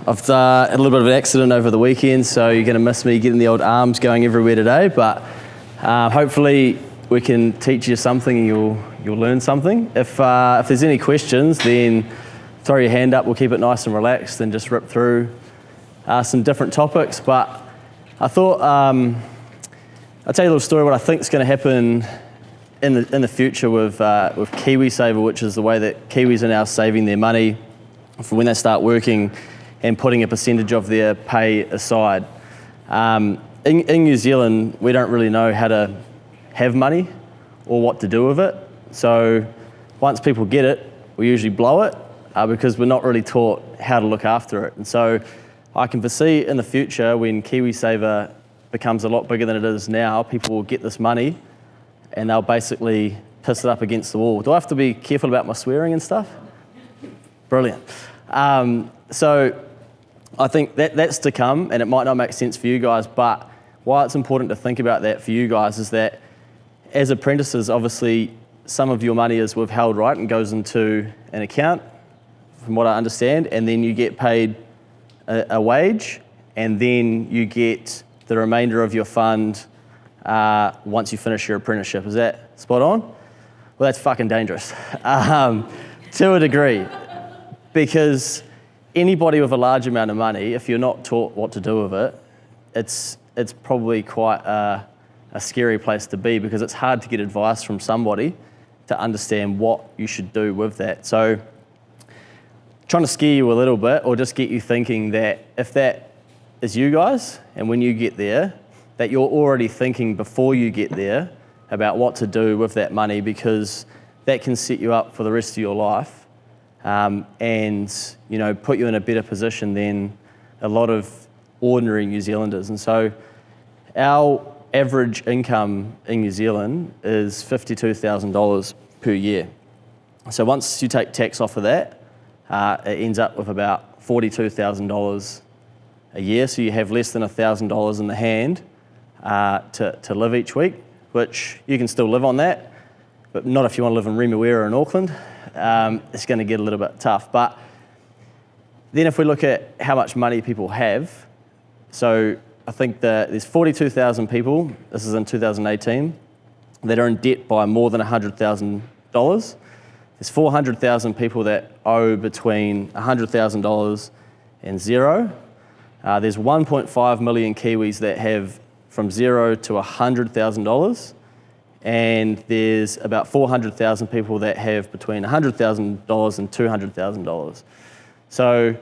I've had a little bit of an accident over the weekend, so you're going to miss me getting the old arms going everywhere today, but hopefully we can teach you something and you'll learn something. If there's any questions, then throw your hand up. We'll keep it nice and relaxed and just rip through some different topics. But I thought I'll tell you a little story what I think is going to happen in the future with KiwiSaver, which is the way that Kiwis are now saving their money for when they start working and putting a percentage of their pay aside. In New Zealand, we don't really know how to have money or what to do with it. So once people get it, we usually blow it because we're not really taught how to look after it. And so I can foresee in the future when KiwiSaver becomes a lot bigger than it is now, people will get this money and they'll basically piss it up against the wall. Do I have to be careful about my swearing and stuff? Brilliant. So I think that's to come, and it might not make sense for you guys, but why it's important to think about that for you guys is that as apprentices, obviously, some of your money is withheld, right, and goes into an account, from what I understand, and then you get paid a wage, and then you get the remainder of your fund once you finish your apprenticeship. Is that spot on? Well, that's fucking dangerous, to a degree, because anybody with a large amount of money, if you're not taught what to do with it, it's probably quite a scary place to be, because it's hard to get advice from somebody to understand what you should do with that. So trying to scare you a little bit, or just get you thinking that if that is you guys, and when you get there, that you're already thinking before you get there about what to do with that money, because that can set you up for the rest of your life. And put you in a better position than a lot of ordinary New Zealanders. And so our average income in New Zealand is $52,000 per year. So once you take tax off of that, it ends up with about $42,000 a year. So you have less than $1,000 in the hand to live each week, which you can still live on that, but not if you want to live in Remuera in Auckland. It's going to get a little bit tough. But then if we look at how much money people have, so I think that there's 42,000 people, this is in 2018, that are in debt by more than $100,000. There's 400,000 people that owe between $100,000 and zero. There's 1.5 million Kiwis that have from zero to $100,000. And there's about 400,000 people that have between $100,000 and $200,000. So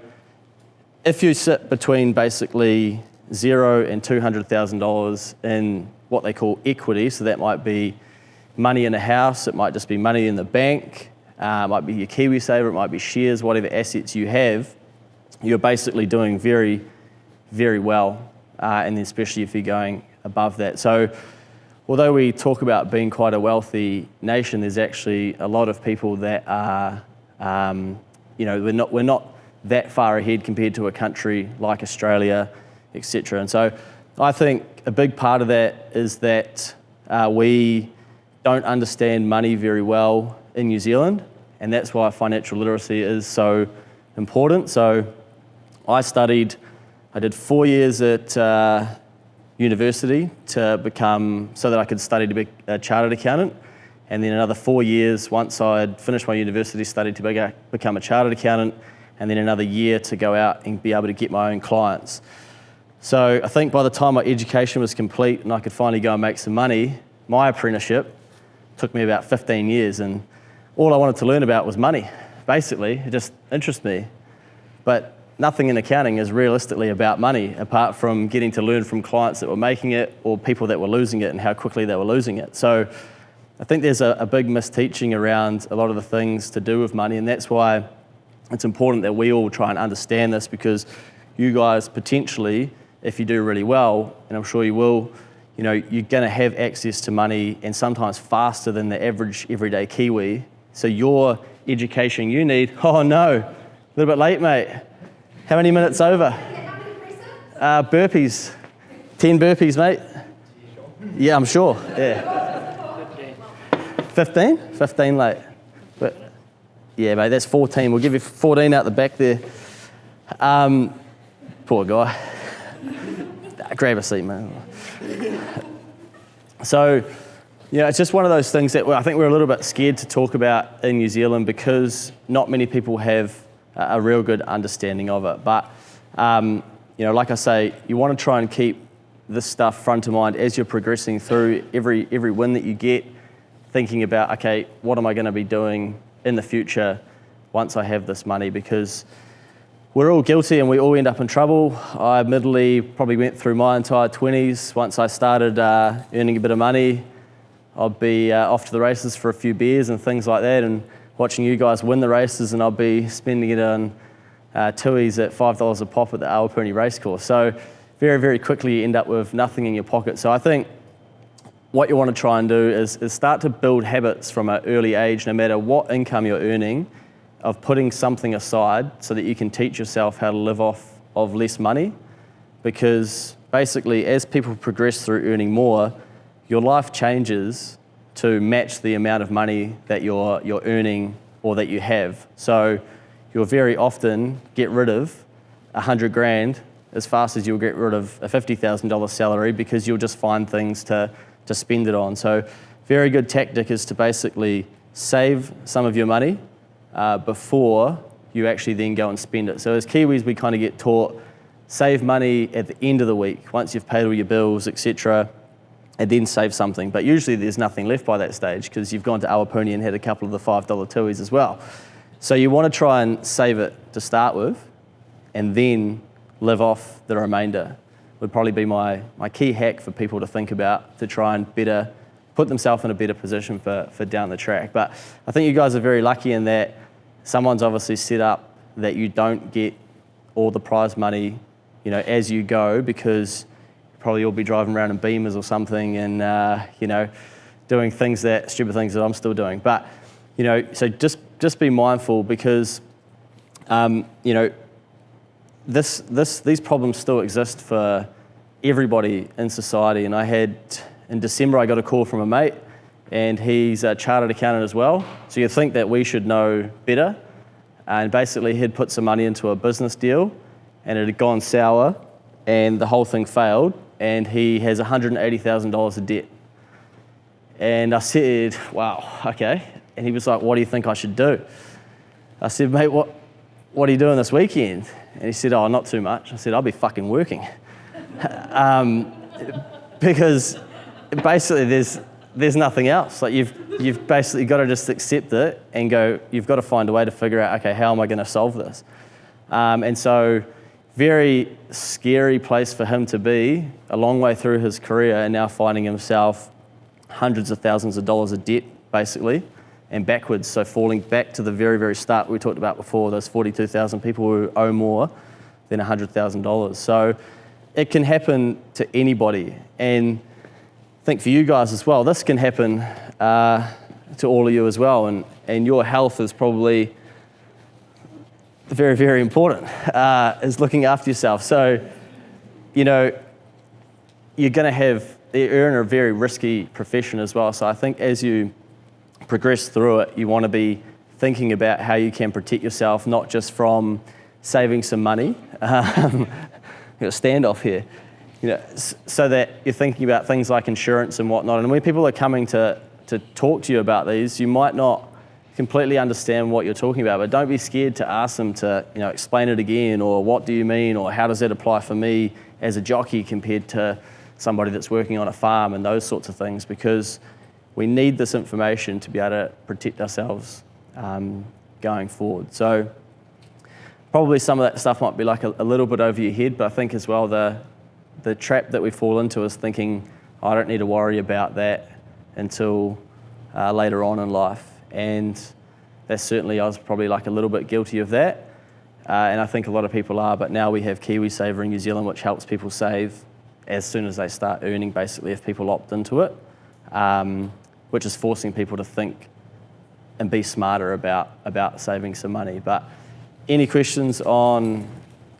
if you sit between basically $0 and $200,000 in what they call equity, so that might be money in a house, it might just be money in the bank, it might be your KiwiSaver, it might be shares, whatever assets you have, you're basically doing very, very well, and especially if you're going above that. So although we talk about being quite a wealthy nation, there's actually a lot of people that are, we're not that far ahead compared to a country like Australia, etc. And so I think a big part of that is that we don't understand money very well in New Zealand, and that's why financial literacy is so important. So I did 4 years at university so that I could study to be a chartered accountant, and then another 4 years once I'd finished my university, studied to become a chartered accountant, and then another year to go out and be able to get my own clients. So I think by the time my education was complete and I could finally go and make some money, my apprenticeship took me about 15 years, and all I wanted to learn about was money. Basically, it just interests me. But nothing in accounting is realistically about money, apart from getting to learn from clients that were making it or people that were losing it and how quickly they were losing it. So I think there's a big misteaching around a lot of the things to do with money, and that's why it's important that we all try and understand this, because you guys potentially, if you do really well, and I'm sure you will, you're going to have access to money, and sometimes faster than the average everyday Kiwi. So your education you need, oh no, a little bit late, mate. How many minutes over? Burpees. 10 burpees, mate. Yeah, I'm sure. Yeah. 15? 15 late. But yeah, mate, that's 14. We'll give you 14 out the back there. Poor guy. Grab a seat, man. So, it's just one of those things that I think we're a little bit scared to talk about in New Zealand because not many people have a real good understanding of it. But, like I say, you want to try and keep this stuff front of mind as you're progressing through every win that you get, thinking about, okay, what am I going to be doing in the future once I have this money? Because we're all guilty and we all end up in trouble. I admittedly probably went through my entire 20s. Once I started earning a bit of money, I'd be off to the races for a few beers and things like that, and watching you guys win the races, and I'd be spending it on tuis at $5 a pop at the Apprentice racecourse. So very, very quickly you end up with nothing in your pocket. So I think what you want to try and do is start to build habits from an early age, no matter what income you're earning, of putting something aside so that you can teach yourself how to live off of less money. Because basically, as people progress through earning more, your life changes to match the amount of money that you're earning or that you have. So you'll very often get rid of 100 grand as fast as you'll get rid of a $50,000 salary, because you'll just find things to spend it on. So very good tactic is to basically save some of your money before you actually then go and spend it. So as Kiwis, we kind of get taught, save money at the end of the week, once you've paid all your bills, etc., and then save something. But usually there's nothing left by that stage because you've gone to Awapuni and had a couple of the $5 tuis as well. So you want to try and save it to start with and then live off the remainder. Would probably be my key hack for people to think about, to try and put themselves in a better position for down the track. But I think you guys are very lucky in that someone's obviously set up that you don't get all the prize money, as you go, because probably you'll be driving around in Beamers or something and, doing stupid things that I'm still doing. But, so just be mindful because, these problems still exist for everybody in society. And in December, I got a call from a mate, and he's a chartered accountant as well. So you'd think that we should know better. And basically, he'd put some money into a business deal, and it had gone sour, and the whole thing failed, and he has $180,000 of debt. And I said, wow, okay. And he was like, what do you think I should do? I said, mate, what are you doing this weekend? And he said, oh, not too much. I said, I'll be fucking working. Because basically there's nothing else. Like you've basically got to just accept it and go, you've got to find a way to figure out, okay, how am I going to solve this? And so very scary place for him to be a long way through his career and now finding himself hundreds of thousands of dollars of debt, basically, and backwards. So falling back to the very, very start we talked about before, those 42,000 people who owe more than $100,000. So it can happen to anybody. And I think for you guys as well, this can happen to all of you as well. And your health is probably very, very important, is looking after yourself. So, you're going to you're in a very risky profession as well. So I think as you progress through it, you want to be thinking about how you can protect yourself, not just from saving some money, standoff here, so that you're thinking about things like insurance and whatnot. And when people are coming to talk to you about these, you might not completely understand what you're talking about, but don't be scared to ask them to, explain it again, or what do you mean, or how does that apply for me as a jockey compared to somebody that's working on a farm, and those sorts of things, because we need this information to be able to protect ourselves going forward. So probably some of that stuff might be like a little bit over your head, but I think as well the trap that we fall into is thinking, I don't need to worry about that until later on in life. And that's certainly, I was probably like a little bit guilty of that. And I think a lot of people are, but now we have KiwiSaver in New Zealand, which helps people save as soon as they start earning, basically, if people opt into it, which is forcing people to think and be smarter about saving some money. But any questions on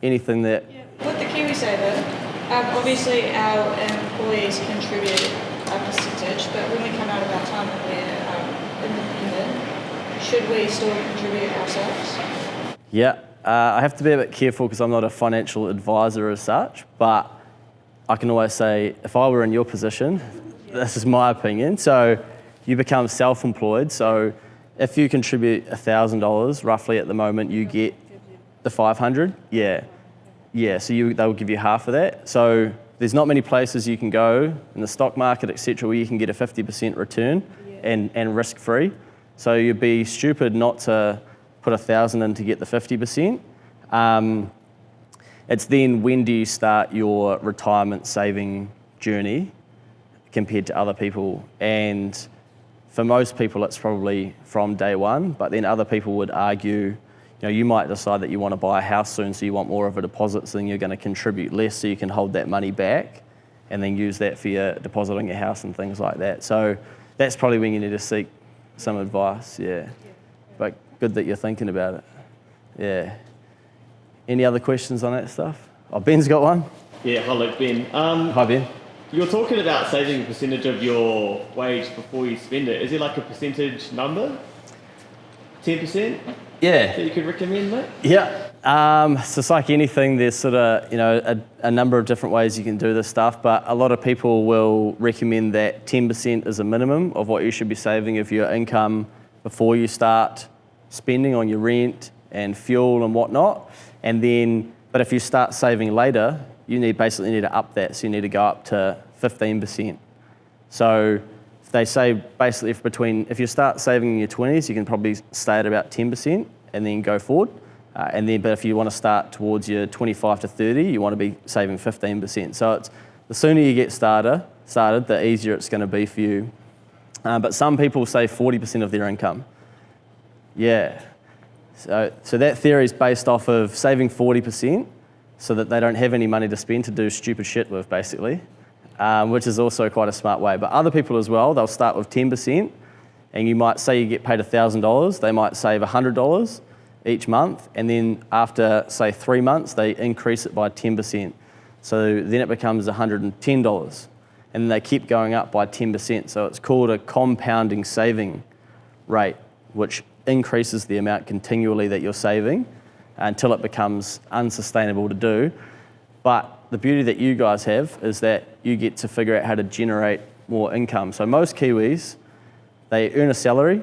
anything that... Yeah. With the KiwiSaver, obviously our employees contribute a percentage, but when we come out of our time and we're independent, should we still contribute ourselves? Yeah, I have to be a bit careful because I'm not a financial advisor as such, but I can always say, if I were in your position, this is my opinion. So you become self-employed. So if you contribute $1,000, roughly at the moment, you get the 500. Yeah. So they'll give you half of that. So there's not many places you can go in the stock market, etc., where you can get a 50% return and risk-free. So you'd be stupid not to put 1,000 in to get the 50%. It's then, when do you start your retirement saving journey compared to other people? And for most people, it's probably from day one, but then other people would argue, you might decide that you want to buy a house soon, so you want more of a deposit, so then you're going to contribute less so you can hold that money back and then use that for your deposit on your house and things like that. So that's probably when you need to seek some advice, yeah. But good that you're thinking about it, yeah. Any other questions on that stuff? Oh, Ben's got one. Yeah, hello, Ben. Hi, Ben. You're talking about saving a percentage of your wage before you spend it. Is there like a percentage number? 10%? Yeah. That you could recommend, mate? Yeah. So it's like anything, there's sort of, a number of different ways you can do this stuff, but a lot of people will recommend that 10% is a minimum of what you should be saving of your income before you start spending on your rent and fuel and whatnot. And then, but if you start saving later, you basically need to up that. So you need to go up to 15%. So they say basically if you start saving in your 20s, you can probably stay at about 10% and then go forward. But if you want to start towards your 25 to 30, you want to be saving 15%. So it's the sooner you get started, the easier it's going to be for you. But some people say 40% of their income. Yeah. So that theory is based off of saving 40% so that they don't have any money to spend to do stupid shit with, basically, which is also quite a smart way. But other people as well, they'll start with 10%, and you might say you get paid $1,000, they might save $100 each month, and then after, say, 3 months, they increase it by 10%. So then it becomes $110, and then they keep going up by 10%. So it's called a compounding saving rate, which increases the amount continually that you're saving until it becomes unsustainable to do. But the beauty that you guys have is that you get to figure out how to generate more income. So most Kiwis, they earn a salary,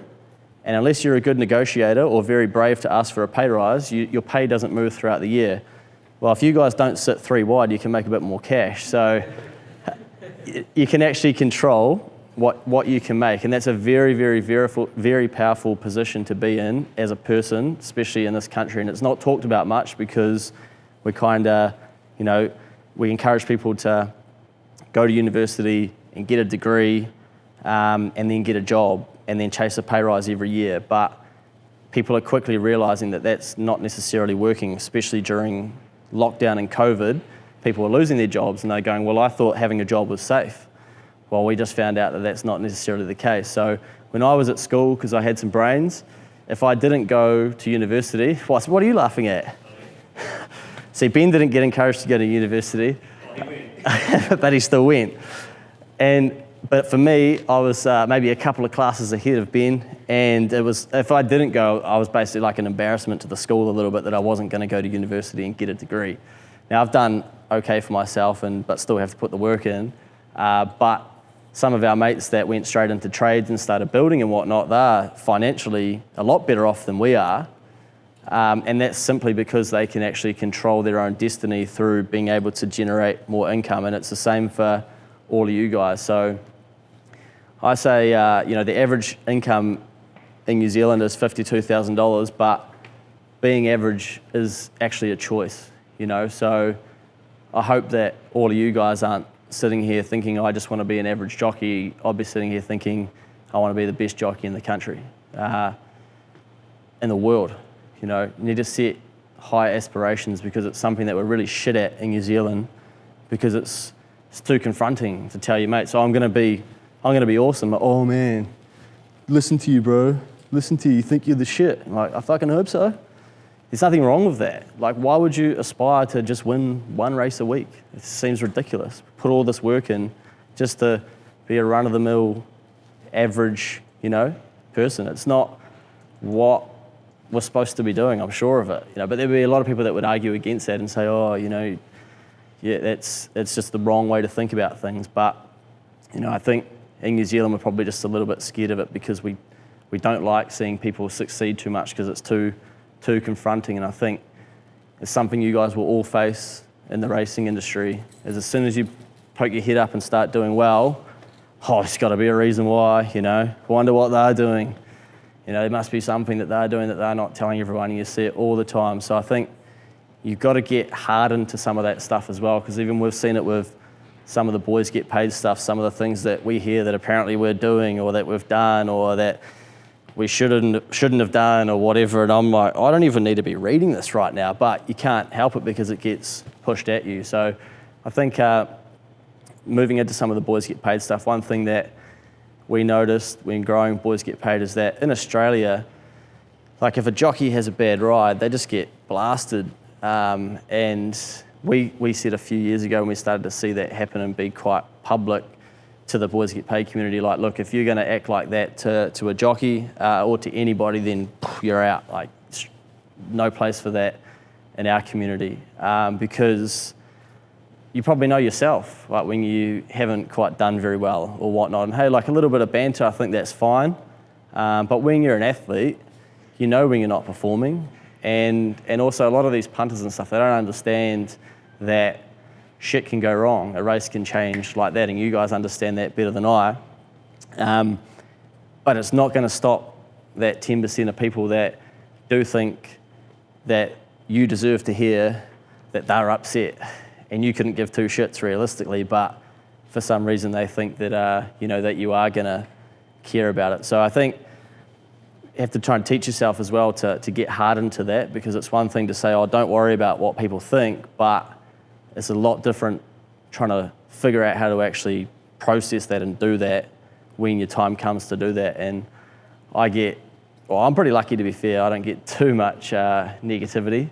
and unless you're a good negotiator or very brave to ask for a pay rise, your pay doesn't move throughout the year. Well, if you guys don't sit 3 wide, you can make a bit more cash. So you can actually control what you can make, and that's a very, very, very powerful position to be in as a person, especially in this country. And it's not talked about much because we kind of, we encourage people to go to university and get a degree and then get a job and then chase a pay rise every year. But people are quickly realizing that that's not necessarily working, especially during lockdown and COVID. People are losing their jobs and they're going, well, I thought having a job was safe. Well, we just found out that that's not necessarily the case. So when I was at school, because I had some brains, if I didn't go to university, what are you laughing at? See, Ben didn't get encouraged to go to university, but he still went. But for me, I was maybe a couple of classes ahead of Ben, and it was, if I didn't go, I was basically like an embarrassment to the school a little bit that I wasn't going to go to university and get a degree. Now, I've done okay for myself, but still have to put the work in. But some of our mates that went straight into trades and started building and whatnot, they're financially a lot better off than we are. And that's simply because they can actually control their own destiny through being able to generate more income. And it's the same for all of you guys. So I say, the average income in New Zealand is $52,000, but being average is actually a choice, So I hope that all of you guys aren't sitting here thinking, I just want to be an average jockey. I'll be sitting here thinking, I want to be the best jockey in the country, in the world. You need to set high aspirations because it's something that we're really shit at in New Zealand because it's too confronting to tell your mates, I'm going to be awesome. Like, oh man, listen to you, bro. Listen to you. You think you're the shit. I'm like, I fucking hope so. There's nothing wrong with that. Like, why would you aspire to just win one race a week? It seems ridiculous. Put all this work in just to be a run-of-the-mill, average, person. It's not what we're supposed to be doing. I'm sure of it. But there'd be a lot of people that would argue against that and say, oh, yeah, it's just the wrong way to think about things. But I think in New Zealand we're probably just a little bit scared of it because we don't like seeing people succeed too much because it's too confronting. And I think it's something you guys will all face in the racing industry. Is as soon as you poke your head up and start doing well, there's got to be a reason why. Wonder what they're doing. There must be something that they're doing that they're not telling everyone, and you see it all the time. So I think you've got to get hardened to some of that stuff as well, because even we've seen it with some of the boys get paid stuff, some of the things that we hear that apparently we're doing or that we've done or that we shouldn't have done or whatever, and I'm like, I don't even need to be reading this right now, but you can't help it because it gets pushed at you. So I think moving into some of the boys get paid stuff, one thing that we noticed when growing boys get paid is that in Australia, like if a jockey has a bad ride, they just get blasted. And we said a few years ago when we started to see that happen and be quite public to the boys get paid community, like, look, if you're going to act like that to a jockey or to anybody, then you're out. Like, no place for that in our community, because you probably know yourself, like when you haven't quite done very well or whatnot. And hey, like a little bit of banter, I think that's fine. But when you're an athlete, you know when you're not performing. And also a lot of these punters and stuff, they don't understand that shit can go wrong. A race can change like that, and you guys understand that better than I. But it's not going to stop that 10% of people that do think that you deserve to hear that they're upset and you couldn't give two shits realistically, but for some reason they think that that you are going to care about it. So I think you have to try and teach yourself as well to get hardened to that, because it's one thing to say, oh, don't worry about what people think, but it's a lot different trying to figure out how to actually process that and do that when your time comes to do that. And I'm pretty lucky, to be fair. I don't get too much negativity.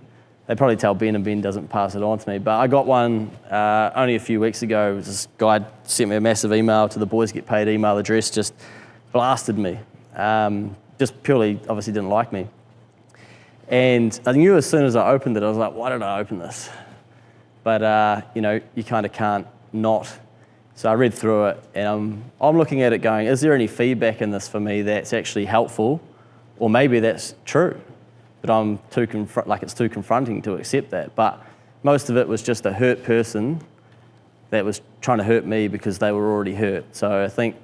They probably tell Ben, and Ben doesn't pass it on to me. But I got one only a few weeks ago. This guy sent me a massive email to the Boys Get Paid email address, just blasted me. Just purely, obviously didn't like me. And I knew as soon as I opened it, I was like, why did I open this? But, you kind of can't not. So I read through it, and I'm looking at it going, is there any feedback in this for me that's actually helpful? Or maybe that's true, but I'm it's too confronting to accept that. But most of it was just a hurt person that was trying to hurt me because they were already hurt. So I think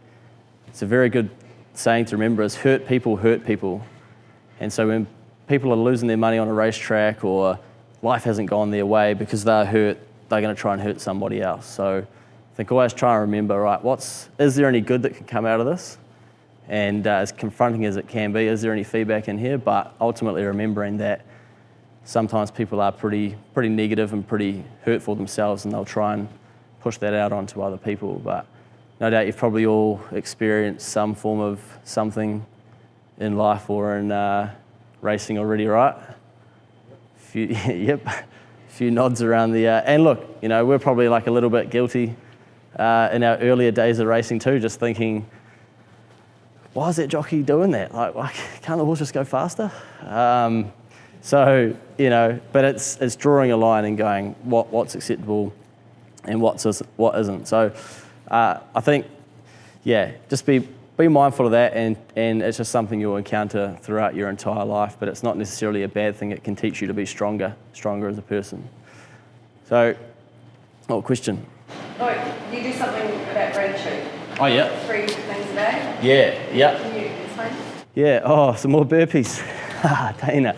it's a very good saying to remember is hurt people hurt people. And so when people are losing their money on a racetrack or life hasn't gone their way because they're hurt, they're going to try and hurt somebody else. So I think always try and remember, right, is there any good that can come out of this? And as confronting as it can be, is there any feedback in here? But ultimately remembering that sometimes people are pretty negative and pretty hurtful themselves, and they'll try and push that out onto other people. But no doubt you've probably all experienced some form of something in life or in racing already, right? Yep, a few nods around the... and look, we're probably like a little bit guilty in our earlier days of racing too, just thinking, why is that jockey doing that? Like can't the horse just go faster? So, but it's drawing a line and going, what's acceptable and what isn't. So I think, just be mindful of that, and it's just something you'll encounter throughout your entire life, but it's not necessarily a bad thing. It can teach you to be stronger as a person. So, question? Oh, you do something about gratitude. Oh, yeah. 3 things a day. Yeah. Can you explain? Yeah, some more burpees. Dana.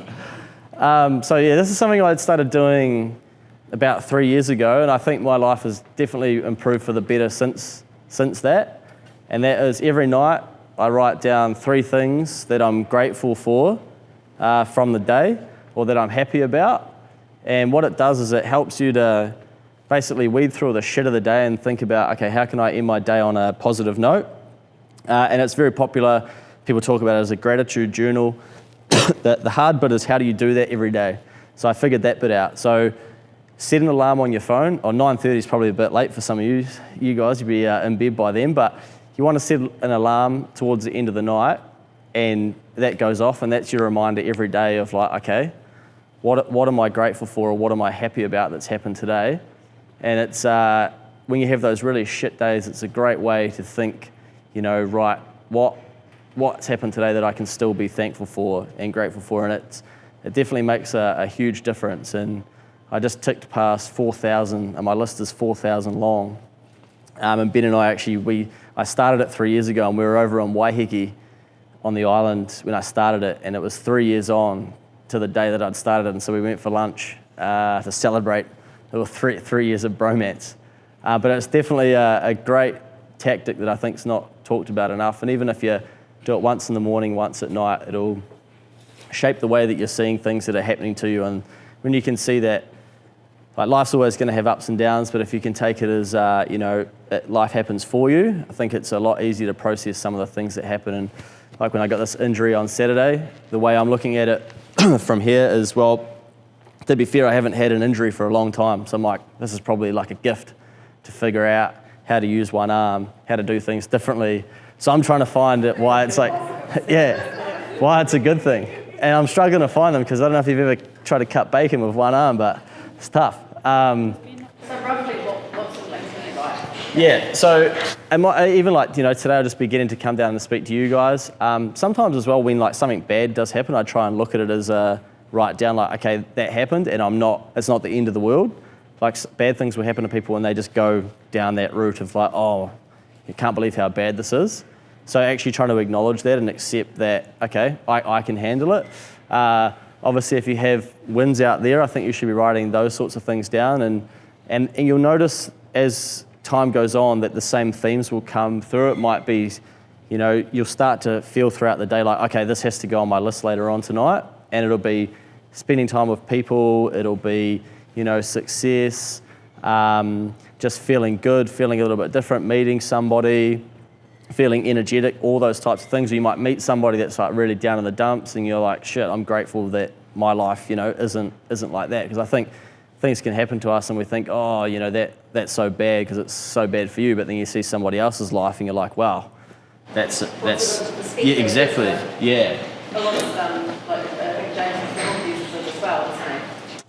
This is something I'd started doing about 3 years ago, and I think my life has definitely improved for the better since that. And that is every night I write down 3 things that I'm grateful for from the day, or that I'm happy about. And what it does is it helps you to basically weed through the shit of the day and think about, okay, how can I end my day on a positive note? And it's very popular. People talk about it as a gratitude journal. The hard bit is, how do you do that every day? So I figured that bit out. So set an alarm on your phone. 9:30 is probably a bit late for some of you guys. You'll be in bed by then. But you want to set an alarm towards the end of the night and that goes off, and that's your reminder every day of like, okay, what am I grateful for, or what am I happy about that's happened today? And it's when you have those really shit days, it's a great way to think, right, what's happened today that I can still be thankful for and grateful for, and it definitely makes a huge difference. And I just ticked past 4,000, and my list is 4,000 long. And Ben and I started it 3 years ago, and we were over on Waiheke on the island when I started it, and it was 3 years on to the day that I'd started it, and so we went for lunch to celebrate the 3 years of bromance. But it's definitely a great tactic that I think is not talked about enough, and even if you do it once in the morning, once at night, it'll shape the way that you're seeing things that are happening to you. And when you can see that, like, life's always going to have ups and downs, but if you can take it as, life happens for you, I think it's a lot easier to process some of the things that happen. And like when I got this injury on Saturday, the way I'm looking at it from here is, well, to be fair, I haven't had an injury for a long time. So I'm like, this is probably like a gift to figure out how to use one arm, how to do things differently. So I'm trying to find it why it's like, why it's a good thing. And I'm struggling to find them because I don't know if you've ever tried to cut bacon with one arm, but it's tough. So roughly, what sort of things can you like? Yeah, so even like, today I'll just be getting to come down and speak to you guys. Sometimes as well, when like something bad does happen, I try and look at it as write down like, okay, that happened, and it's not the end of the world. Like, bad things will happen to people and they just go down that route of like, oh, you can't believe how bad this is. So actually trying to acknowledge that and accept that, okay, I can handle it. Obviously, if you have wins out there, I think you should be writing those sorts of things down. And you'll notice as time goes on that the same themes will come through. It might be, you'll start to feel throughout the day like, okay, this has to go on my list later on tonight. And it'll be spending time with people. It'll be, success, just feeling good, feeling a little bit different, meeting somebody, feeling energetic, all those types of things. Or you might meet somebody that's like really down in the dumps and you're like, shit, I'm grateful that my life, isn't like that. Because I think things can happen to us and we think, oh, that's so bad because it's so bad for you. But then you see somebody else's life and you're like, wow, that's yeah, exactly, yeah. A lot of like James McDonald uses it as well, isn't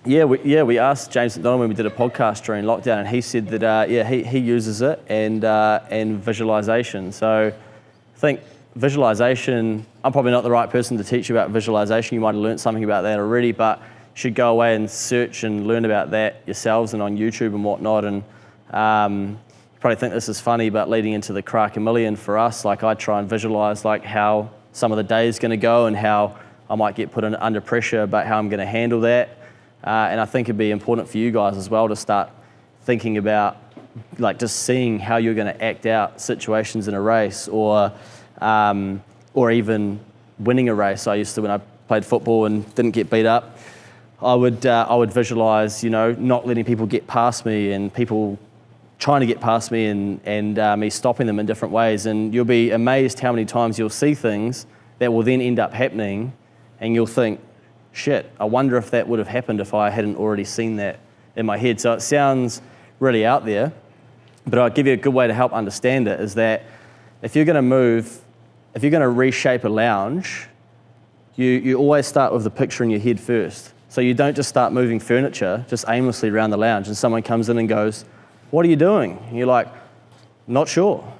he? Yeah, we asked James McDonald when we did a podcast during lockdown, and he said that he uses it and visualization. So I think visualization, I'm probably not the right person to teach you about visualization. You might have learned something about that already, but you should go away and search and learn about that yourselves and on YouTube and whatnot. And you probably think this is funny, but leading into the Crack a Million for us, like I try and visualize like how some of the day is going to go and how I might get put under pressure, but how I'm going to handle that. And I think it'd be important for you guys as well to start thinking about like just seeing how you're going to act out situations in a race or even winning a race. I used to, when I played football and didn't get beat up, I would visualize, not letting people get past me and people trying to get past me and me stopping them in different ways. And you'll be amazed how many times you'll see things that will then end up happening and you'll think, shit, I wonder if that would have happened if I hadn't already seen that in my head. So it sounds really out there, but I'll give you a good way to help understand it is that if you're going to reshape a lounge, you always start with the picture in your head first. So you don't just start moving furniture just aimlessly around the lounge and someone comes in and goes, what are you doing? And you're like, not sure.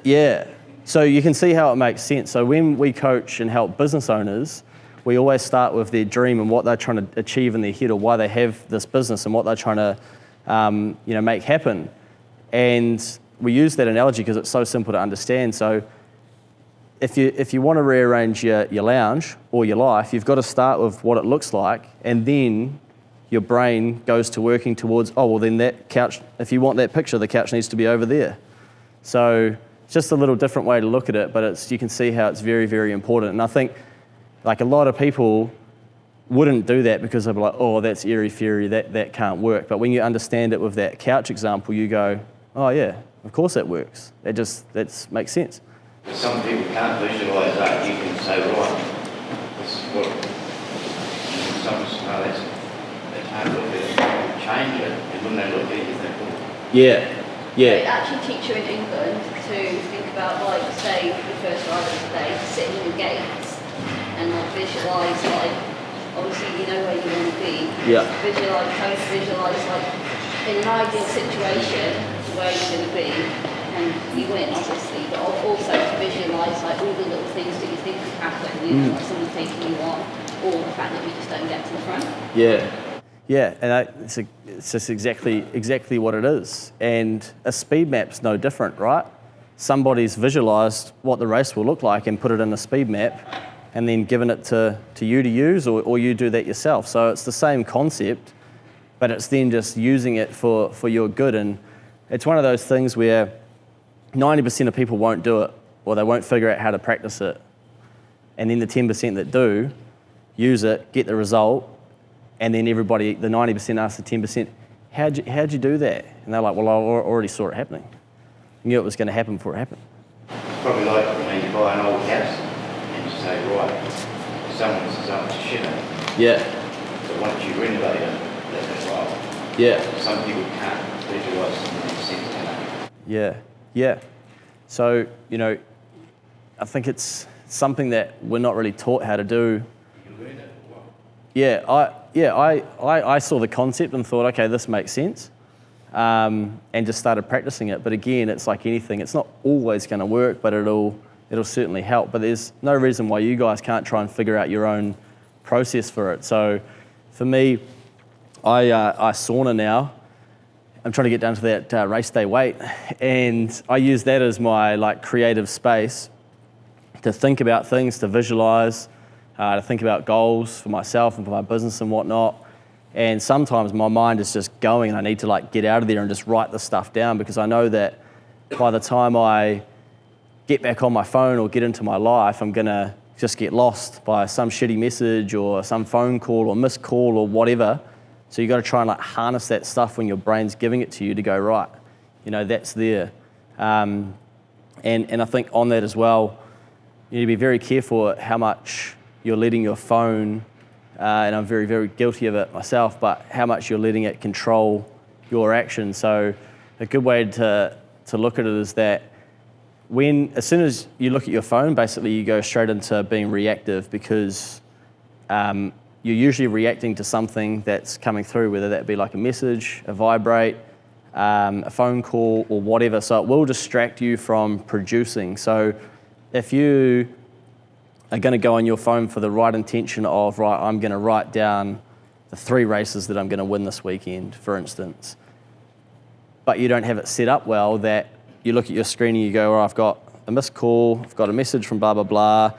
Yeah. So you can see how it makes sense. So when we coach and help business owners, we always start with their dream and what they're trying to achieve in their head or why they have this business and what they're trying to make happen. And we use that analogy because it's so simple to understand. So if you want to rearrange your lounge or your life, you've got to start with what it looks like, and then your brain goes to working towards, oh, well, then that couch, if you want that picture, the couch needs to be over there. So it's just a little different way to look at it, but you can see how it's very, very important. And I think like a lot of people wouldn't do that because they'll be like, oh, that's airy-fairy, that can't work. But when you understand it with that couch example, you go, oh yeah, of course that works. That makes sense. Some people can't visualise that. You can say, right, this is what, some just, no, they can't look at it, change it, and when they look at it, you think, oh. Yeah. They actually teach you in England to think about, like, say, the first ride of the day, sitting in the gates and like visualise, like, obviously you know where you want to be. Yeah. Trying to visualise, like, in an ideal situation where you're going to be, and you win, obviously, but also to visualise, like, all the little things that you think could happen, you know, like someone taking you on, or the fact that we just don't get to the front. Yeah, and it's just exactly what it is. And a speed map's no different, right? Somebody's visualised what the race will look like and put it in a speed map, and then given it to you to use, or you do that yourself. So it's the same concept, but it's then just using it for your good. And it's one of those things where 90% of people won't do it, or they won't figure out how to practice it. And then the 10% that do, use it, get the result, and then everybody, the 90% asks the 10%, how'd you do that? And they're like, well, I already saw it happening. I knew it was going to happen before it happened. It's probably like when you buy an old house and you say, right, someone's done to shit on it. Yeah, But once you renovate it, that's right. yeah, Some people can't visualise something in sense, can they? yeah. So, you know, I think it's something that we're not really taught how to do. You learn it or what? I saw the concept and thought, okay, this makes sense, and just started practicing it. But again, it's like anything; it's not always going to work, but it'll certainly help. But there's no reason why you guys can't try and figure out your own process for it. So, for me, I sauna now. I'm trying to get down to that race day weight, and I use that as my like creative space to think about things, to visualize. To think about goals for myself and for my business and whatnot. And sometimes my mind is just going and I need to like get out of there and just write the stuff down, because I know that by the time I get back on my phone or get into my life, I'm gonna just get lost by some shitty message or some phone call or missed call or whatever. So you got to try and like harness that stuff when your brain's giving it to you to go, right, you know, that's there. And I think on that as well, you need to be very careful at how much you're letting your phone, and I'm very, very guilty of it myself, but how much you're letting it control your action. So a good way to look at it is that as soon as you look at your phone, basically you go straight into being reactive, because you're usually reacting to something that's coming through, whether that be like a message, a vibrate, a phone call or whatever. So it will distract you from producing. So if you are going to go on your phone for the right intention of, right, I'm going to write down the 3 races that I'm going to win this weekend, for instance, but you don't have it set up well, that you look at your screen and you go, I've got a missed call, I've got a message from blah, blah, blah,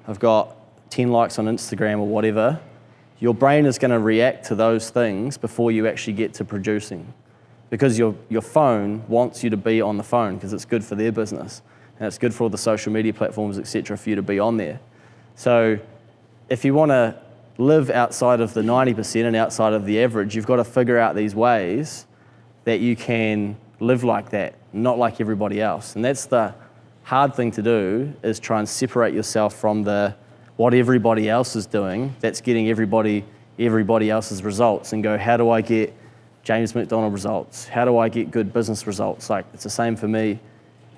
I've got 10 likes on Instagram or whatever, your brain is going to react to those things before you actually get to producing, because your phone wants you to be on the phone because it's good for their business and it's good for all the social media platforms, etc., for you to be on there. So if you want to live outside of the 90% and outside of the average, you've got to figure out these ways that you can live like that, not like everybody else. And that's the hard thing to do, is try and separate yourself from what everybody else is doing that's getting everybody else's results, and go, how do I get James McDonald results? How do I get good business results? Like, it's the same for me.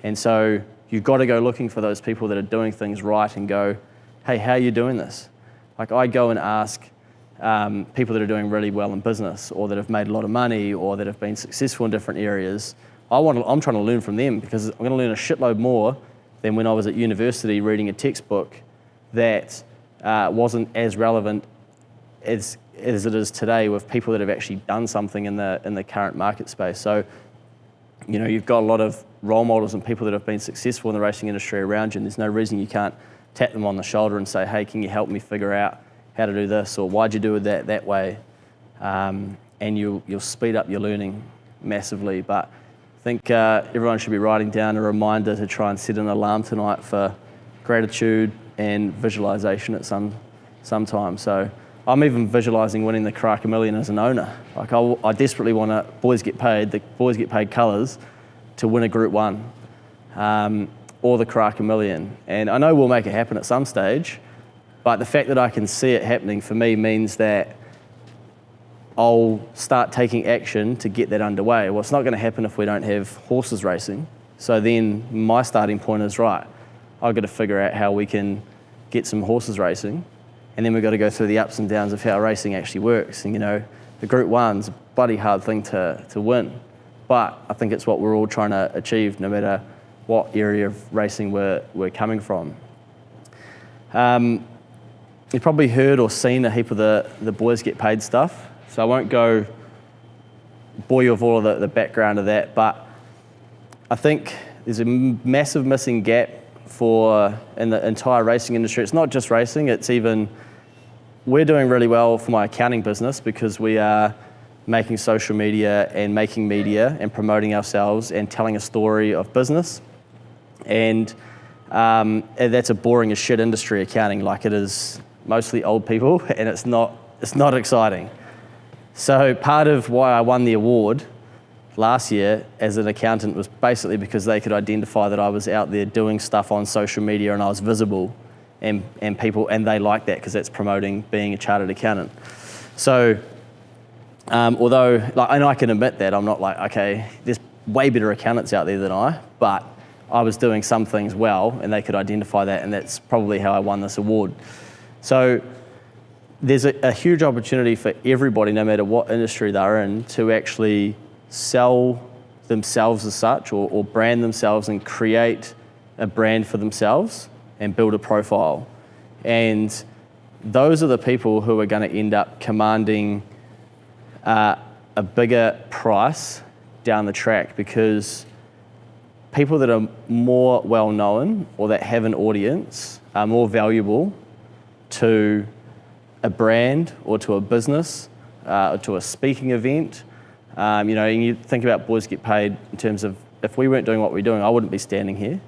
And so you've got to go looking for those people that are doing things right and go, hey, how are you doing this? Like, I go and ask people that are doing really well in business, or that have made a lot of money, or that have been successful in different areas. I'm trying to learn from them, because I'm going to learn a shitload more than when I was at university reading a textbook that wasn't as relevant as it is today, with people that have actually done something in the current market space. So, you know, you've got a lot of role models and people that have been successful in the racing industry around you, and there's no reason you can't tap them on the shoulder and say, hey, can you help me figure out how to do this, or why'd you do it that way? And you'll speed up your learning massively. But I think everyone should be writing down a reminder to try and set an alarm tonight for gratitude and visualization at some time. So I'm even visualizing winning the Karaka Million as an owner. Like, I desperately want the boys get paid colours to win a Group 1. Or the Karaka Million. And I know we'll make it happen at some stage, but the fact that I can see it happening for me means that I'll start taking action to get that underway. Well, it's not going to happen if we don't have horses racing. So then my starting point is, right, I've got to figure out how we can get some horses racing, and then we've got to go through the ups and downs of how racing actually works. And the Group 1's a bloody hard thing to win, but I think it's what we're all trying to achieve no matter what area of racing we're coming from. You've probably heard or seen a heap of the boys get paid stuff, so I won't go bore you with all of the background of that, but I think there's a massive missing gap in the entire racing industry. It's not just racing, it's even, we're doing really well for my accounting business because we are making social media and making media and promoting ourselves and telling a story of business. And that's a boring as shit industry, accounting. Like, it is mostly old people and it's not exciting. So part of why I won the award last year as an accountant was basically because they could identify that I was out there doing stuff on social media and I was visible, and they like that because that's promoting being a chartered accountant. So although, and I can admit that I'm not like, okay, there's way better accountants out there than I, but I was doing some things well and they could identify that, and that's probably how I won this award. So there's a huge opportunity for everybody, no matter what industry they're in, to actually sell themselves as such, or brand themselves and create a brand for themselves and build a profile. And those are the people who are going to end up commanding a bigger price down the track, because people that are more well-known or that have an audience are more valuable to a brand or to a business or to a speaking event. And you think about boys get paid in terms of, if we weren't doing what we're doing, I wouldn't be standing here.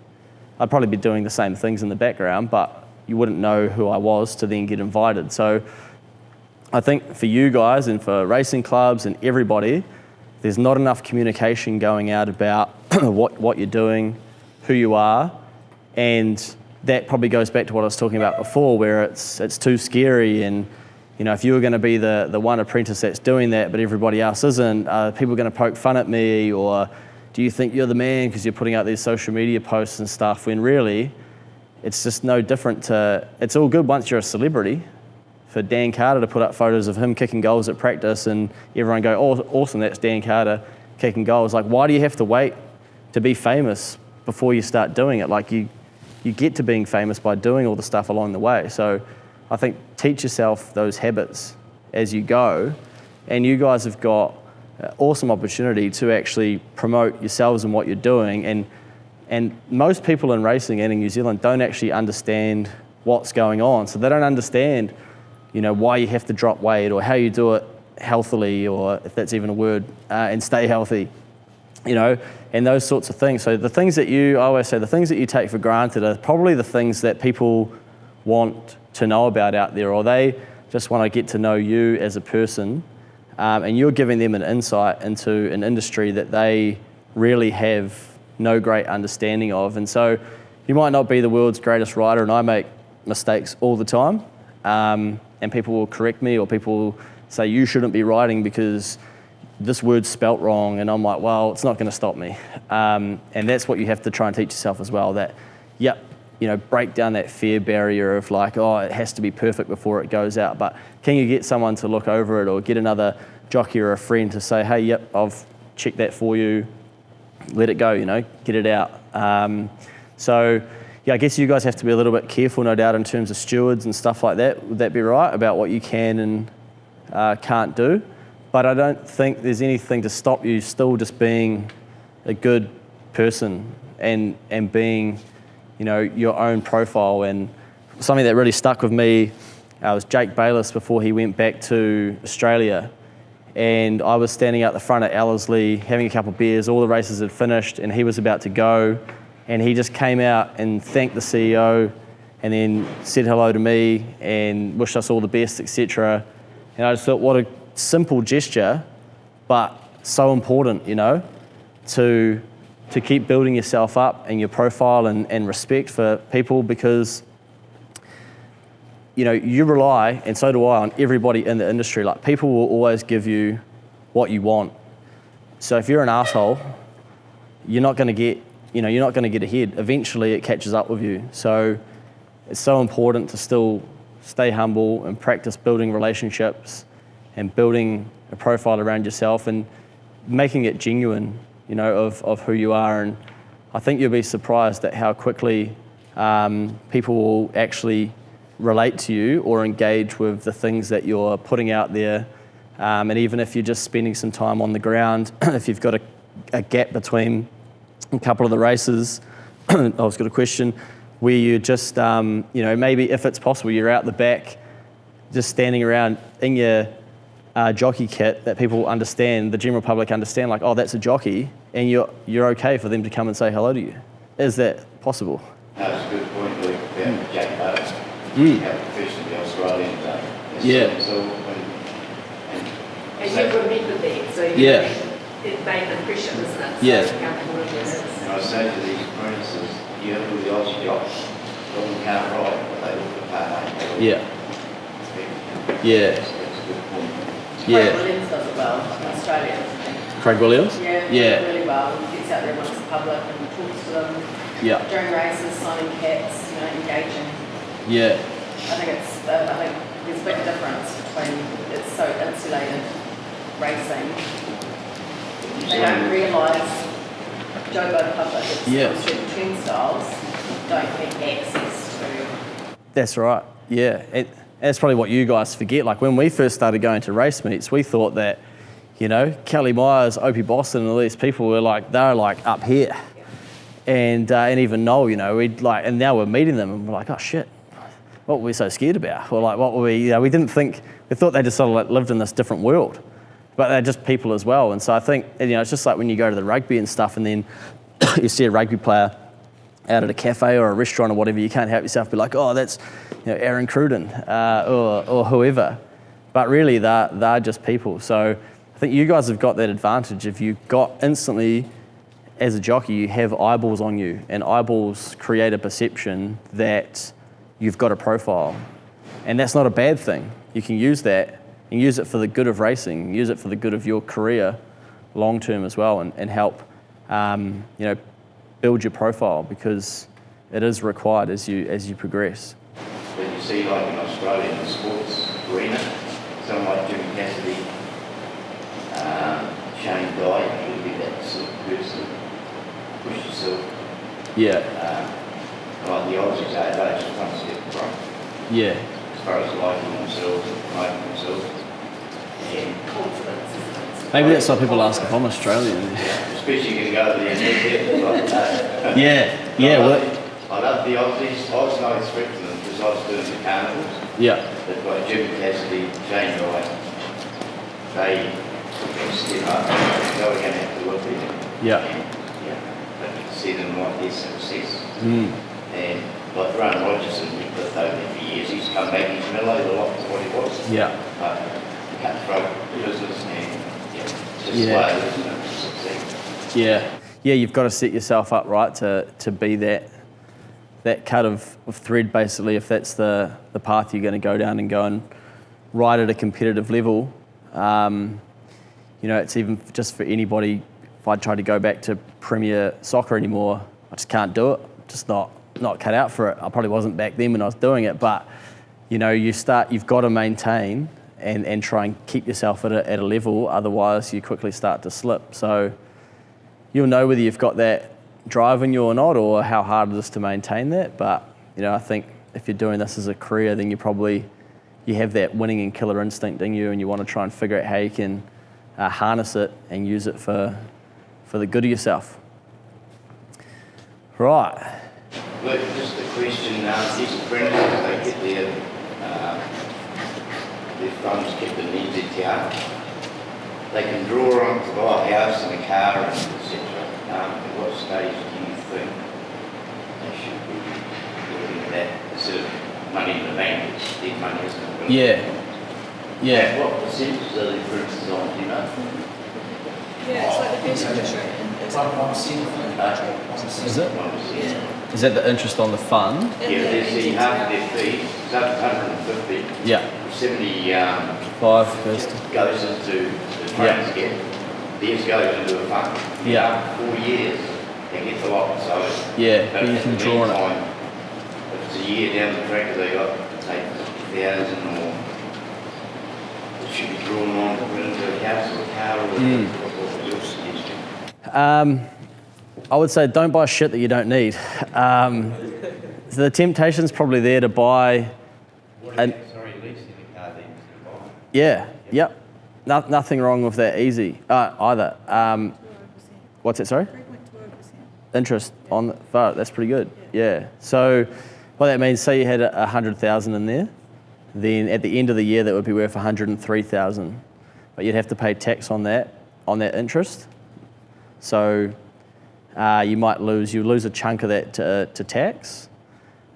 I'd probably be doing the same things in the background, but you wouldn't know who I was to then get invited. So I think for you guys and for racing clubs and everybody, there's not enough communication going out about what you're doing, who you are, and that probably goes back to what I was talking about before, where it's too scary. And if you were going to be the one apprentice that's doing that, but everybody else isn't, people are going to poke fun at me, or do you think you're the man because you're putting out these social media posts and stuff? When really, it's just no different to. It's all good once you're a celebrity. For Dan Carter to put up photos of him kicking goals at practice and everyone go, oh, awesome, that's Dan Carter kicking goals. Like, why do you have to wait to be famous before you start doing it? Like, you get to being famous by doing all the stuff along the way. So I think teach yourself those habits as you go, and you guys have got an awesome opportunity to actually promote yourselves and what you're doing. And most people in racing and in New Zealand don't actually understand what's going on. So they don't understand why you have to drop weight or how you do it healthily, or if that's even a word, and stay healthy, and those sorts of things. So the things that I always say, the things that you take for granted are probably the things that people want to know about out there, or they just want to get to know you as a person, and you're giving them an insight into an industry that they really have no great understanding of. And so you might not be the world's greatest rider, and I make mistakes all the time. And people will correct me, or people will say, you shouldn't be riding because this word's spelt wrong. And I'm like, well, it's not going to stop me. And that's what you have to try and teach yourself as well, that, break down that fear barrier of like, oh, it has to be perfect before it goes out. But can you get someone to look over it, or get another jockey or a friend to say, hey, yep, I've checked that for you, let it go, get it out. I guess you guys have to be a little bit careful, no doubt, in terms of stewards and stuff like that. Would that be right, about what you can and can't do? But I don't think there's anything to stop you still just being a good person and being, your own profile. And something that really stuck with me was Jake Bayless before he went back to Australia. And I was standing out the front at Ellerslie having a couple of beers. All the races had finished and he was about to go. And he just came out and thanked the CEO, and then said hello to me and wished us all the best, etc. And I just thought, what a simple gesture, but so important, to keep building yourself up and your profile and respect for people, because you rely, and so do I, on everybody in the industry. Like, people will always give you what you want. So if you're an asshole, you're not going to get you're not going to get ahead. Eventually it catches up with you. So it's so important to still stay humble and practice building relationships and building a profile around yourself and making it genuine, of who you are. And I think you'll be surprised at how quickly people will actually relate to you or engage with the things that you're putting out there. And even if you're just spending some time on the ground, if you've got a gap between a couple of the races, I was got a question, where you just, maybe if it's possible, you're out the back, just standing around in your jockey kit that people understand, the general public understand, like, oh, that's a jockey, and you're okay for them to come and say hello to you. Is that possible? That's a good point, Luke, about Jack Barrett. How professional the Australians are. Yeah. And you remember that, so it made an impression, isn't it? Yeah. So comfortable with it. And I say to these apprentices, you have all the Aussie jocks, them can't ride, but they look the part. Yeah. Yeah. That's a good point. Craig Williams does it well, in Australia. Craig Williams? Yeah, really well. He gets out there amongst the public and talks to them during races, signing caps, engaging. Yeah. I think there's a big difference between it's so insulated racing. They don't realise Jobo public, it's certain turnstiles, don't have access to. That's right. Yeah. That's probably what you guys forget. Like when we first started going to race meets, we thought that, Kelly Myers, Opie Boston, and all these people were they're up here. And even Noel, and now we're meeting them and we're like, oh shit, what were we so scared about? Or what were we, we didn't think, we thought they just sort of lived in this different world. But they're just people as well. And so I think, it's just like when you go to the rugby and stuff and then you see a rugby player out at a cafe or a restaurant or whatever, you can't help yourself be like, oh, that's Aaron Cruden or whoever. But really, they're just people. So I think you guys have got that advantage. If you got instantly, as a jockey, you have eyeballs on you, and eyeballs create a perception that you've got a profile. And that's not a bad thing. You can use that and use it for the good of racing, use it for the good of your career long term as well, and help build your profile, because it is required as you progress. But you see, like in Australia, in the sports arena, someone like Jimmy Cassidy, Shane Dye, you'll be that sort of person, push yourself. Yeah. Like the Aussies, they just one step in front. Yeah. As far as liking themselves, promoting themselves. And confidence, isn't it? Maybe that's why people ask if I'm Australian. Especially you can go to the end like that. Yeah. I love the Aussies. I was no threat to them because I was doing the carnivals. Yeah. They've got Jimmy Cassidy, Shane Dye. They took a step up. They were going to have to work with them. Yeah. But you can see them like their success. And like Grant Rogerson, we've lived over there for years. He's come back, he's mellowed a lot to what he was. Yeah. Cutthroat businessman. Just slow, isn't it, to succeed. Yeah, you've got to set yourself up right to be that cut of thread, basically, if that's the path you're going to go down and go and ride at a competitive level. It's even just for anybody, if I try to go back to Premier Soccer anymore, I just can't do it. Just not cut out for it. I probably wasn't back then when I was doing it, but you've got to maintain and try and keep yourself at a level, otherwise you quickly start to slip. So you'll know whether you've got that drive in you or not, or how hard it is to maintain that. But I think if you're doing this as a career, then you have that winning and killer instinct in you, and you want to try and figure out how you can harness it and use it for the good of yourself. Right. Look, just a question, these apprentices, they get their funds kept in EZTR. They can draw on to buy a house and a car and etc. At what stage do you think they should be looking at that instead of money in the bank? It's dead money, isn't it? Really? Yeah. What percentage are the apprentices on, do you know? Yeah, it's like the basic interest rate. It's like 1%. Is it? 1%. Is that the interest on the fund? Yeah, they see half of their fee, it's up to 150. Yeah. 70 5 first. goes into the trains get. Theirs goes into a fund. Yeah. After 4 years, it gets a lot, so. Yeah, But you in can the draw on it. meantime, if it's a year down the track, they got, say, 50,000 or it should be drawn on to put into a house or a car or what was your suggestion? I would say don't buy shit that you don't need. So the temptation's probably there to buy. Leasing a car then instead of buying. Yeah, yep. Nothing wrong with that either. What's it, sorry? 3.2%. Interest on that's pretty good. Yeah. So what that means, say you had 100,000 in there, then at the end of the year that would be worth 103,000, but you'd have to pay tax on that interest. So you lose a chunk of that to tax.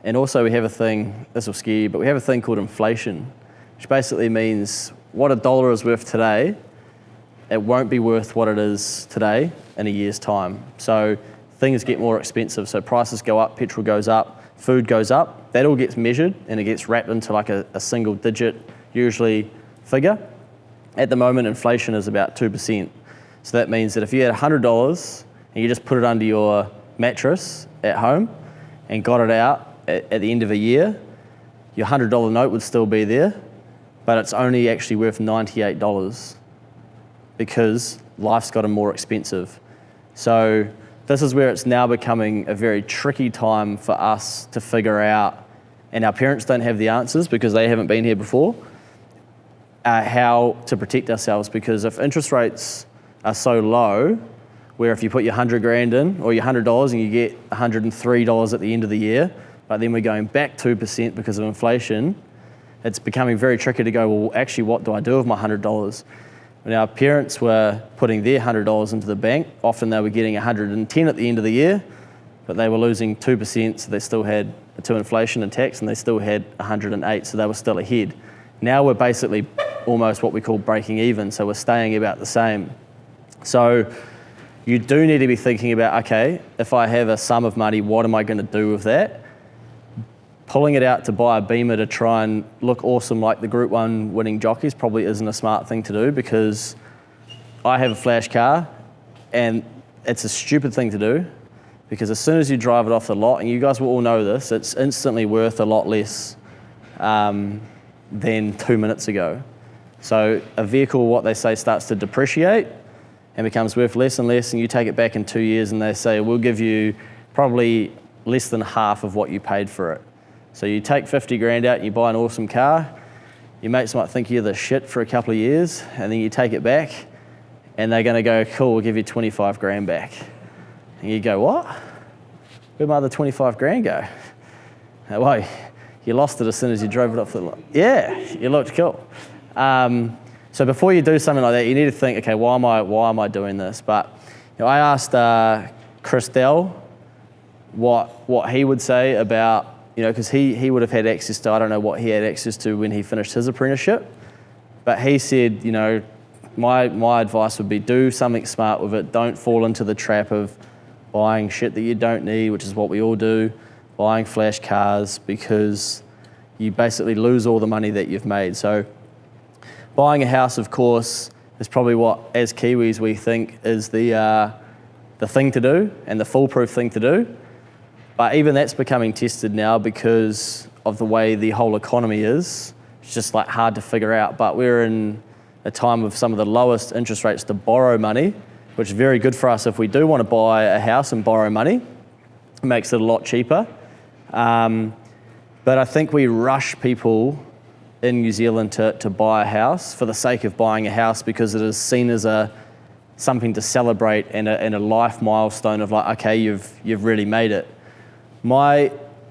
And also we have a thing, this will scare you, but we have a thing called inflation, which basically means what $1 is worth today, it won't be worth what it is today in a year's time. So things get more expensive. So prices go up, petrol goes up, food goes up. That all gets measured and it gets wrapped into like a single digit, usually, figure. At the moment, inflation is about 2%. So that means that if you had $100 and you just put it under your mattress at home and got it out at the end of a year, your $100 note would still be there, but it's only actually worth $98 because life's gotten more expensive. So this is where it's now becoming a very tricky time for us to figure out, and our parents don't have the answers because they haven't been here before, how to protect ourselves, because if interest rates are so low, where if you put your 100 grand in or your $100 and you get $103 at the end of the year, but then we're going back 2% because of inflation, it's becoming very tricky to go, well, actually, what do I do with my $100? When our parents were putting their $100 into the bank, often they were getting 110 at the end of the year, but they were losing 2%, so they still had to inflation and tax, and they still had 108, so they were still ahead. Now we're basically almost what we call breaking even, so we're staying about the same. So you do need to be thinking about, okay, if I have a sum of money, what am I going to do with that? Pulling it out to buy a Beamer to try and look awesome like the Group 1 winning Jockeys probably isn't a smart thing to do, because I have a flash car and it's a stupid thing to do, because as soon as you drive it off the lot, and you guys will all know this, it's instantly worth a lot less than 2 minutes ago. So a vehicle, what they say, starts to depreciate and becomes worth less and less, and you take it back in 2 years and they say, we'll give you probably less than half of what you paid for it. So you take 50 grand out and you buy an awesome car, your mates might think you're the shit for a couple of years, and then you take it back and they're going to go, cool, we'll give you 25 grand back. And you go, what? Where'd my other 25 grand go? Well, you lost it as soon as you drove it off the lot. Yeah, you looked cool. So before you do something like that, you need to think, okay, why am I doing this? But I asked Chris Dell what he would say about, because he would have had access to, I don't know what he had access to when he finished his apprenticeship, but he said, my advice would be do something smart with it. Don't fall into the trap of buying shit that you don't need, which is what we all do, buying flash cars, because you basically lose all the money that you've made. So buying a house, of course, is probably what, as Kiwis, we think is the thing to do and the foolproof thing to do. But even that's becoming tested now because of the way the whole economy is. It's just like hard to figure out. But we're in a time of some of the lowest interest rates to borrow money, which is very good for us if we do want to buy a house and borrow money. It makes it a lot cheaper. But I think we rush people in New Zealand to buy a house for the sake of buying a house, because it is seen as something to celebrate and a life milestone of like, okay, you've really made it. My